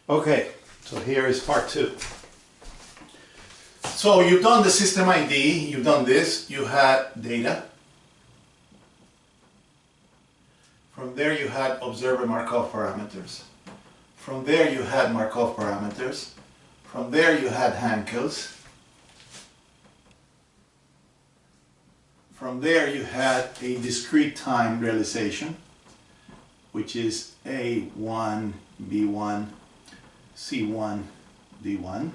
Okay, so here is part 2. So you've done the system ID, you've done this, you had data. From there you had observer Markov parameters. From there you had Markov parameters. From there you had Hankels. From there you had a discrete time realization, which is A1, B1, C1, D1,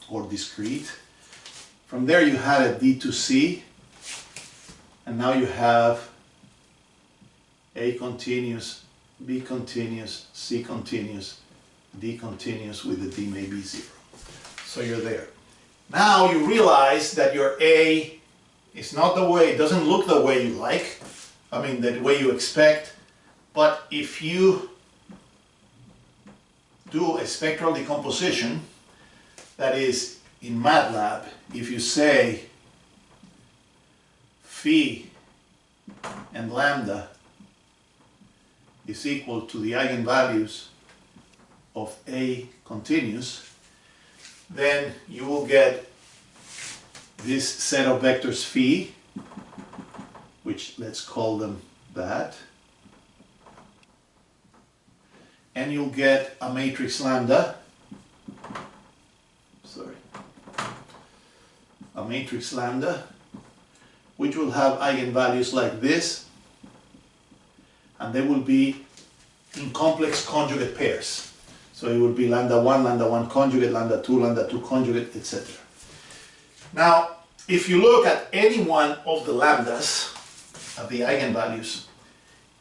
or discrete. From there you had a D to C, and now you have A continuous, B continuous, C continuous, D continuous with the D may be 0. So you're there. Now you realize that your A is not the way, it doesn't look the way you like, the way you expect, but if you do a spectral decomposition, that is in MATLAB, if you say phi and lambda is equal to the eigenvalues of A continuous, then you will get this set of vectors phi, which let's call them that, and you'll get a matrix lambda, a matrix lambda, which will have eigenvalues like this, and they will be in complex conjugate pairs. So it will be lambda 1 conjugate, lambda 2 conjugate, etc. Now, if you look at any one of the lambdas, of the eigenvalues,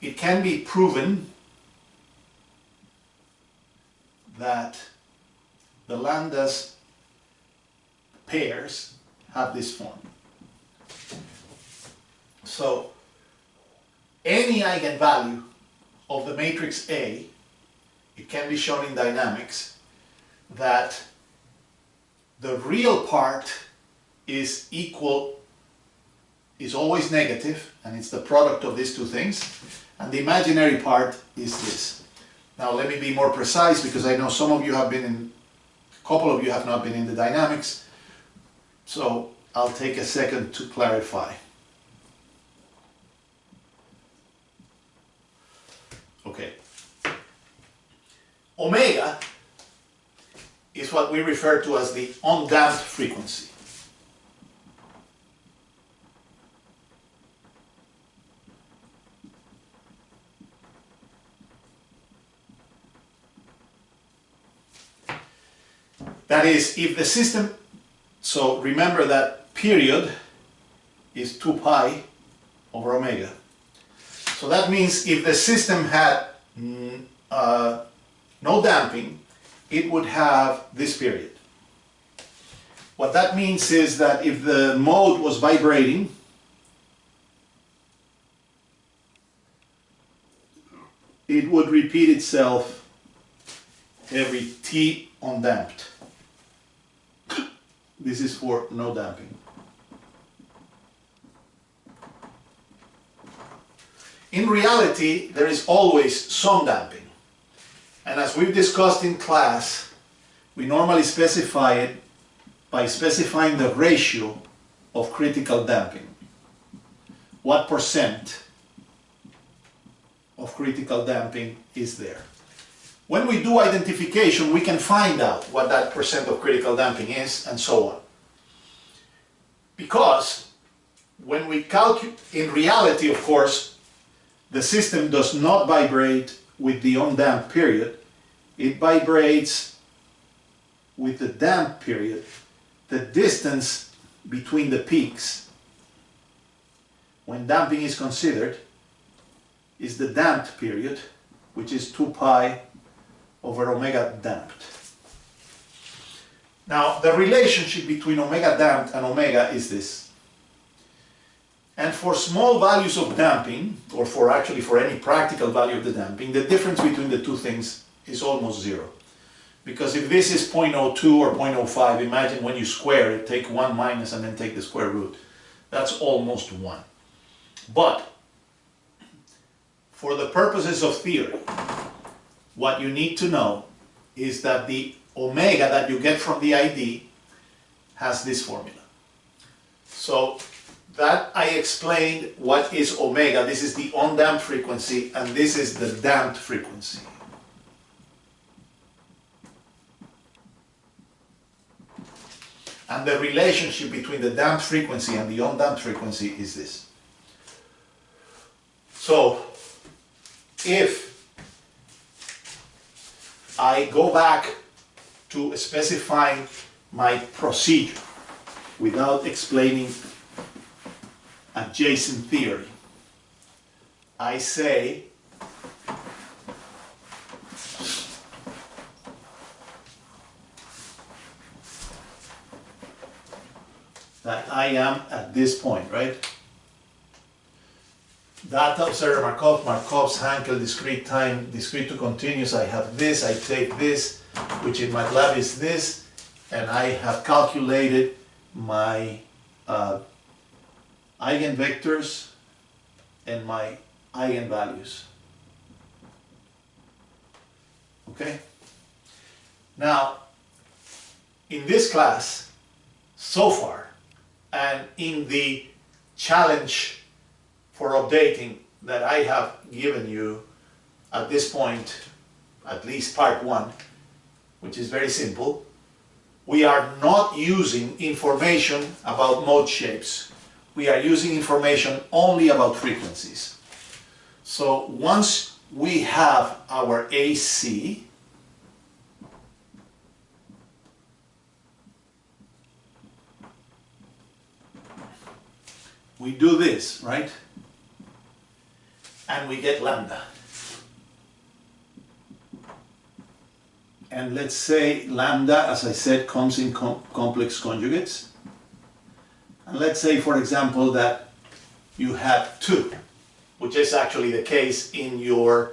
it can be proven that the lambdas pairs have this form. So any eigenvalue of the matrix A, it can be shown in dynamics that the real part is always negative, and it's the product of these two things, and the imaginary part is this. Now let me be more precise, because I know some of you have been in, a couple of you have not been in the dynamics, so I'll take a second to clarify. Okay. Omega is what we refer to as the undamped frequency. That is, if the system, so remember that period is 2 pi over omega. So that means if the system had no damping, it would have this period. What that means is that if the mode was vibrating, it would repeat itself every t undamped. This is for no damping. In reality, there is always some damping. And as we've discussed in class, we normally specify it by specifying the ratio of critical damping. What percent of critical damping is there? When we do identification, we can find out what that percent of critical damping is, and so on. Because when we calculate, in reality, of course, the system does not vibrate with the undamped period. It vibrates with the damped period. The distance between the peaks, when damping is considered, is the damped period, which is 2 pi over omega damped. Now, the relationship between omega damped and omega is this. And for small values of damping, or for any practical value of the damping, the difference between the two things is almost 0. Because if this is 0.02 or 0.05, imagine when you square it, take 1 minus and then take the square root. That's almost 1. But for the purposes of theory, what you need to know is that the omega that you get from the ID has this formula. So that I explained what is omega. This is the undamped frequency, and this is the damped frequency. And the relationship between the damped frequency and the undamped frequency is this. So if I go back to specifying my procedure without explaining adjacent theory, I say that I am at this point, right? Data, observer, Markov, Markov's, Hankel, discrete time, discrete to continuous. I have this, I take this, which in MATLAB is this, and I have calculated my eigenvectors and my eigenvalues. Okay? Now, in this class, so far, and in the challenge for updating that I have given you at this point, at least part 1, which is very simple, we are not using information about mode shapes. We are using information only about frequencies. So once we have our AC, we do this, right? And we get lambda. And let's say lambda, as I said, comes in complex conjugates. And let's say, for example, that you have 2, which is actually the case in your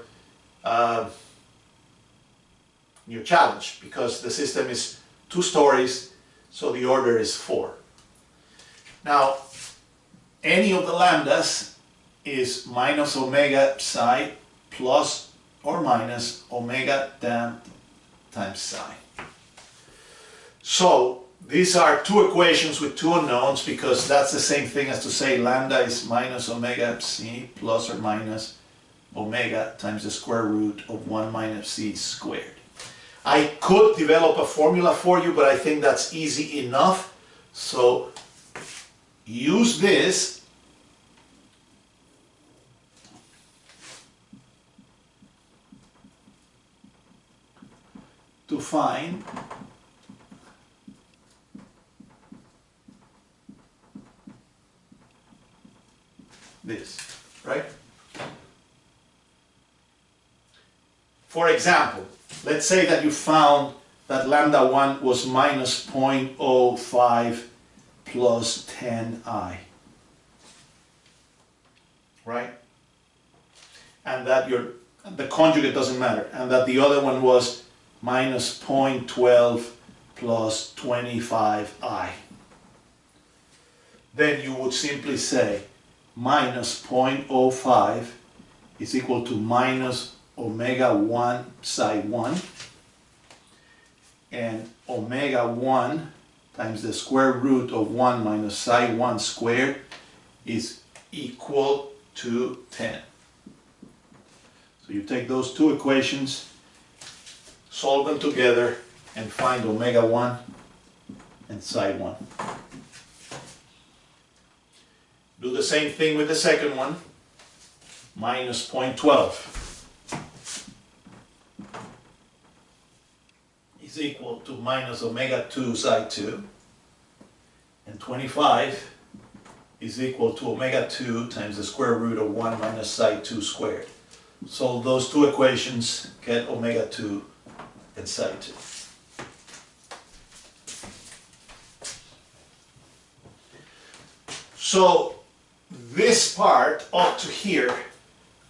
challenge, because the system is 2 stories, so the order is 4. Now, any of the lambdas is minus omega psi plus or minus omega damped times psi. So these are 2 equations with 2 unknowns, because that's the same thing as to say lambda is minus omega psi plus or minus omega times the square root of 1 minus c squared. I could develop a formula for you, but I think that's easy enough. So use this to find this, right? For example, let's say that you found that lambda 1 was minus 0.05 plus 10i, right? And that the conjugate doesn't matter, and that the other one was minus 0.12 plus 25i. Then you would simply say minus 0.05 is equal to minus omega 1 psi 1, and omega 1 times the square root of 1 minus psi 1 squared is equal to 10. So you take those 2 equations, solve them together, and find omega 1 and psi 1. Do the same thing with the second one, minus 0.12 is equal to minus omega 2 psi 2, and 25 is equal to omega 2 times the square root of 1 minus psi 2 squared. Solve those 2 equations, get omega 2 and psi 2. So this part up to here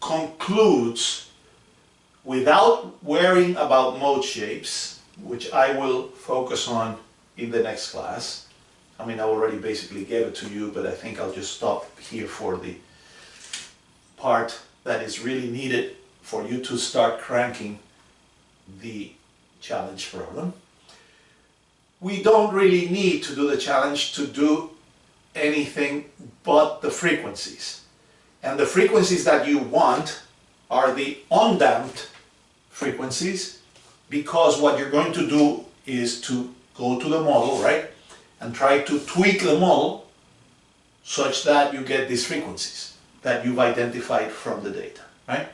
concludes without worrying about mode shapes, which I will focus on in the next class. I mean, I already basically gave it to you, but I think I'll just stop here for the part that is really needed for you to start cranking the challenge problem. We don't really need to do the challenge to do anything but the frequencies. And the frequencies that you want are the undamped frequencies, because what you're going to do is to go to the model, right, and try to tweak the model such that you get these frequencies that you've identified from the data, right?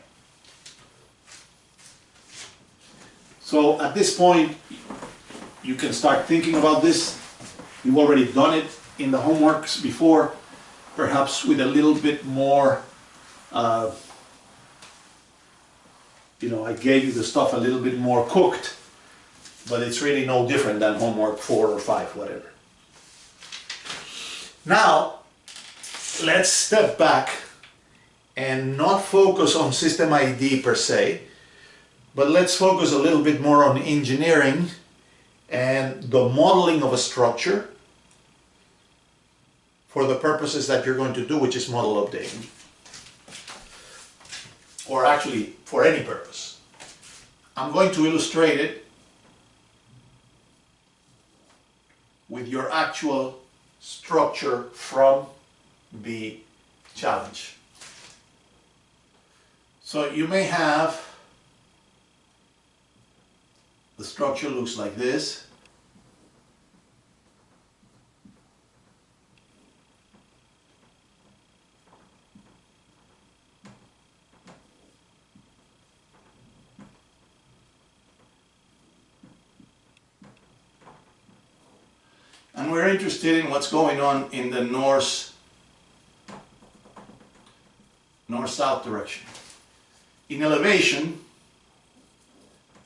So at this point, you can start thinking about this. You've already done it in the homeworks before, perhaps with a little bit more, I gave you the stuff a little bit more cooked, but it's really no different than homework 4 or 5, whatever. Now, let's step back and not focus on system ID per se, but let's focus a little bit more on engineering and the modeling of a structure for the purposes that you're going to do, which is model updating. Or actually, for any purpose. I'm going to illustrate it with your actual structure from the challenge. So you may have, the structure looks like this. And we're interested in what's going on in the north-south direction. In elevation,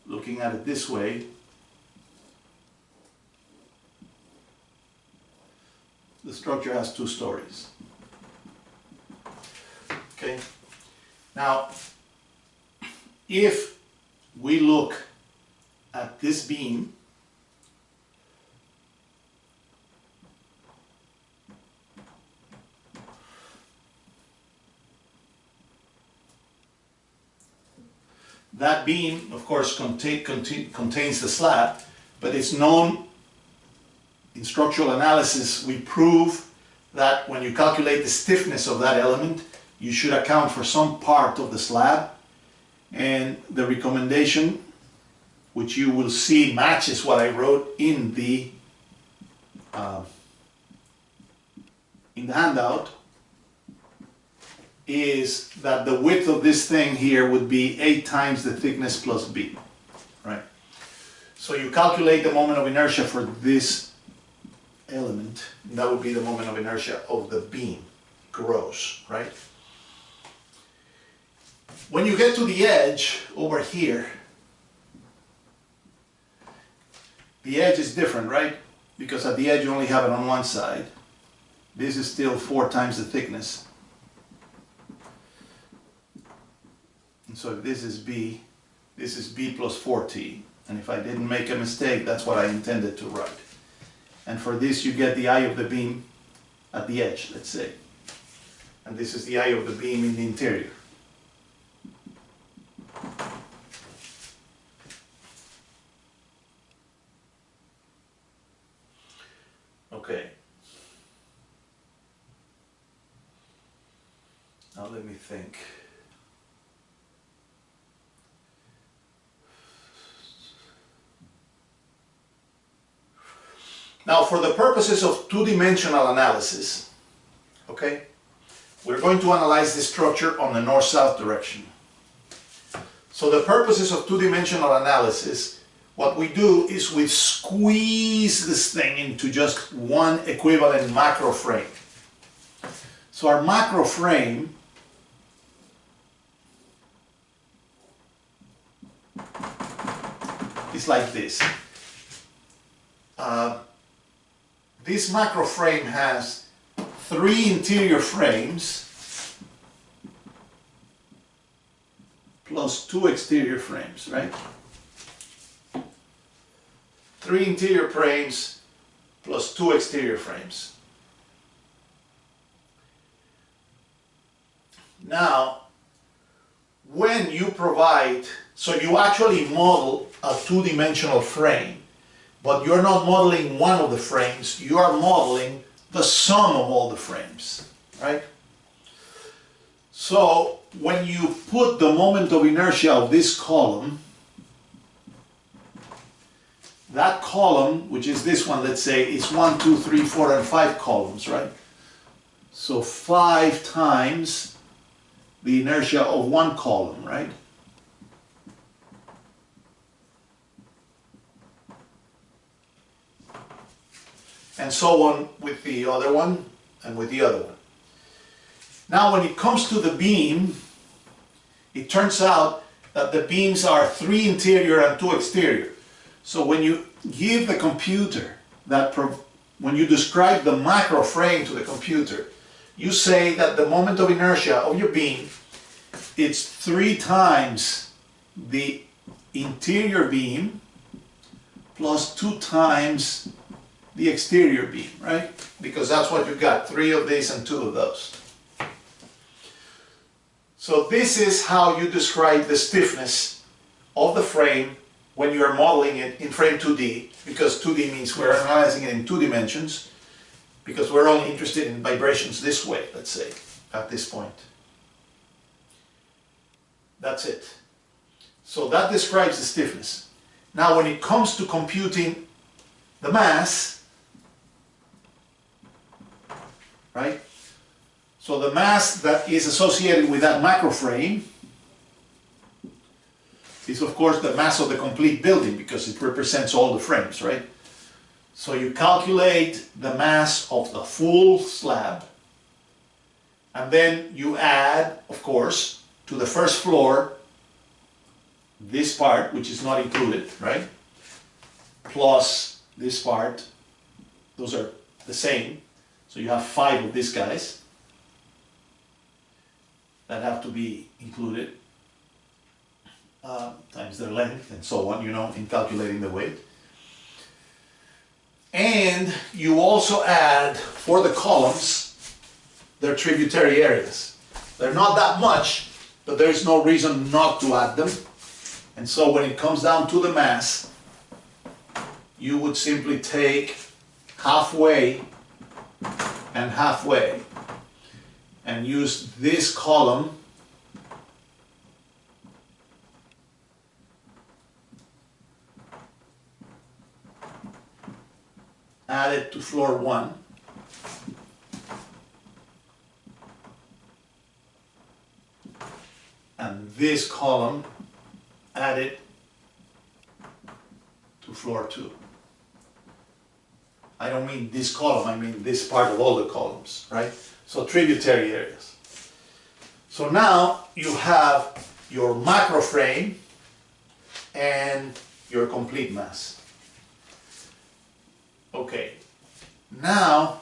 looking at it this way, the structure has 2 stories. Okay. Now, if we look at this beam, that beam, of course, contains the slab, but it's known in structural analysis, we prove that when you calculate the stiffness of that element, you should account for some part of the slab. And the recommendation, which you will see matches what I wrote in the handout, is that the width of this thing here would be 8 times the thickness plus b, right? So you calculate the moment of inertia for this element, and that would be the moment of inertia of the beam, gross, right? When you get to the edge over here, the edge is different, right? Because at the edge you only have it on one side. This is still 4 times the thickness. And so if this is b plus 4t. And if I didn't make a mistake, that's what I intended to write. And for this you get the eye of the beam at the edge, let's say. And this is the eye of the beam in the interior. Okay. Now let me think. Now, for the purposes of two-dimensional analysis, okay, we're going to analyze this structure on the north-south direction. So the purposes of two-dimensional analysis, what we do is we squeeze this thing into just one equivalent macro frame. So our macro frame is like this. This macro frame has 3 interior frames plus 2 exterior frames, right? 3 interior frames plus 2 exterior frames. Now, when you provide, so you actually model a two-dimensional frame, but you're not modeling one of the frames, you are modeling the sum of all the frames, right? So when you put the moment of inertia of this column, that column, which is this one, let's say, is 1, 2, 3, 4, and 5 columns, right? So 5 times the inertia of one column, right? And so on with the other one and with the other one. Now when it comes to the beam, it turns out that the beams are 3 interior and 2 exterior. So when you give the computer that, when you describe the macro frame to the computer, you say that the moment of inertia of your beam, it's 3 times the interior beam plus 2 times the exterior beam, right? Because that's what you got, 3 of these and 2 of those. So this is how you describe the stiffness of the frame when you are modeling it in frame 2D, because 2D means we're analyzing it in 2 dimensions, because we're only interested in vibrations this way, let's say, at this point. That's it. So that describes the stiffness. Now when it comes to computing the mass, right? So the mass that is associated with that macro frame is of course the mass of the complete building, because it represents all the frames, right? So you calculate the mass of the full slab, and then you add, of course, to the first floor this part, which is not included, right? Plus this part, those are the same. So you have 5 of these guys that have to be included, times their length and so on, you know, in calculating the weight. And you also add, for the columns, their tributary areas. They're not that much, but there is no reason not to add them. And so when it comes down to the mass, you would simply take halfway and halfway and use this column added to floor 1, and this column added to floor 2. I don't mean this column, I mean this part of all the columns, right? So tributary areas. So now you have your macro frame and your complete mass. Okay, now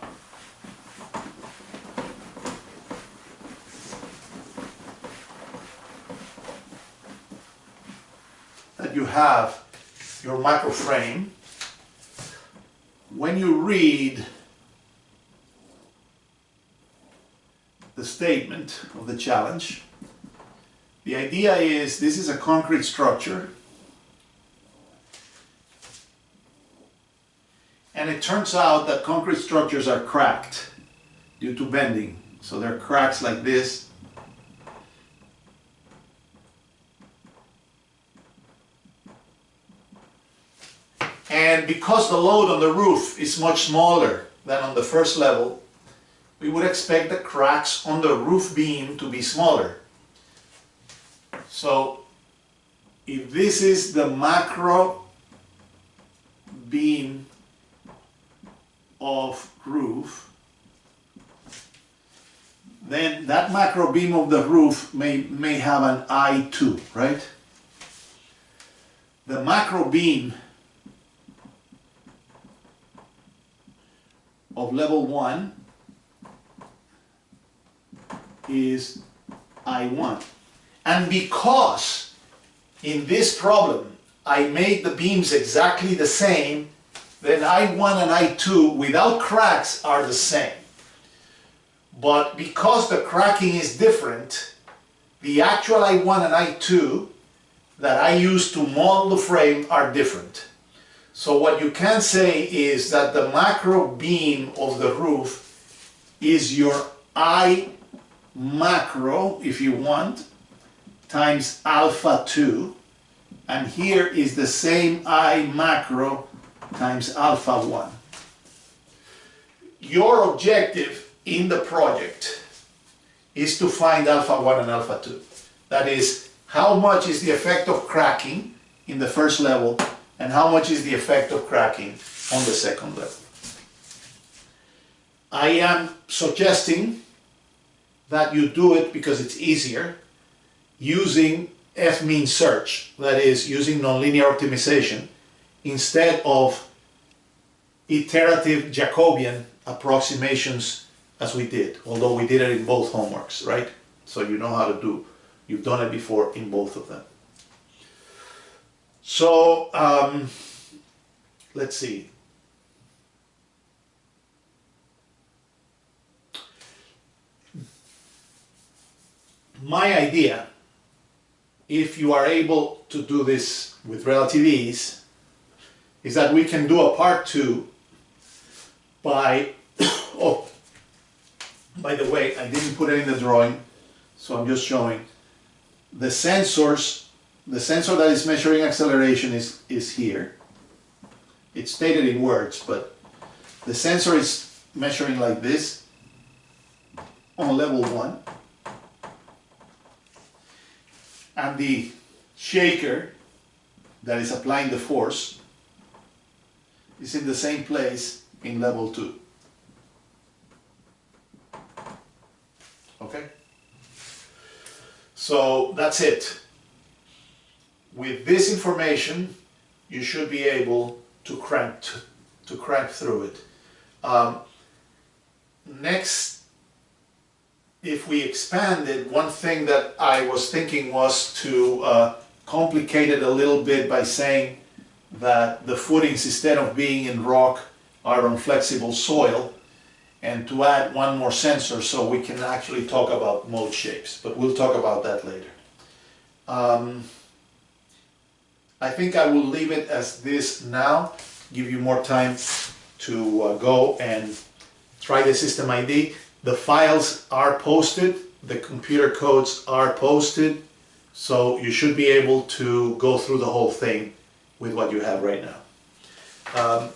that you have your macro frame, when you read the statement of the challenge, the idea is this is a concrete structure, and it turns out that concrete structures are cracked due to bending. So there are cracks like this. And because the load on the roof is much smaller than on the first level, we would expect the cracks on the roof beam to be smaller. So if this is the macro beam of roof, then that macro beam of the roof may have an I2, right? The macro beam of level 1 is I1. And because in this problem I made the beams exactly the same, then I1 and I2 without cracks are the same. But because the cracking is different, the actual I1 and I2 that I use to model the frame are different. So what you can say is that the macro beam of the roof is your I macro, if you want, times alpha 2, and here is the same I macro times alpha 1. Your objective in the project is to find alpha 1 and alpha 2. That is, how much is the effect of cracking in the first level and how much is the effect of cracking on the second level. I am suggesting that you do it because it's easier using F-mean search, that is, using nonlinear optimization instead of iterative Jacobian approximations as we did, although we did it in both homeworks, right? So you know how to do, you've done it before in both of them. So let's see. My idea, if you are able to do this with relative ease, is that we can do a part 2 by, oh, by the way, I didn't put it in the drawing, so I'm just showing. The sensors, the sensor that is measuring acceleration is here. It's stated in words, but the sensor is measuring like this on level 1. And the shaker that is applying the force is in the same place in level 2. Okay? So that's it. With this information, you should be able to crank through it. Next, if we expand it, one thing that I was thinking was to complicate it a little bit by saying that the footings, instead of being in rock, are on flexible soil, and to add one more sensor so we can actually talk about mode shapes, but we'll talk about that later. I think I will leave it as this now, give you more time to go and try the system ID. The files are posted, the computer codes are posted, so you should be able to go through the whole thing with what you have right now.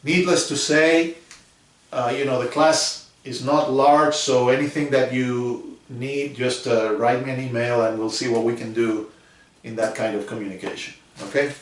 Needless to say, you know, the class is not large, so anything that you need, just write me an email and we'll see what we can do in that kind of communication. Okay?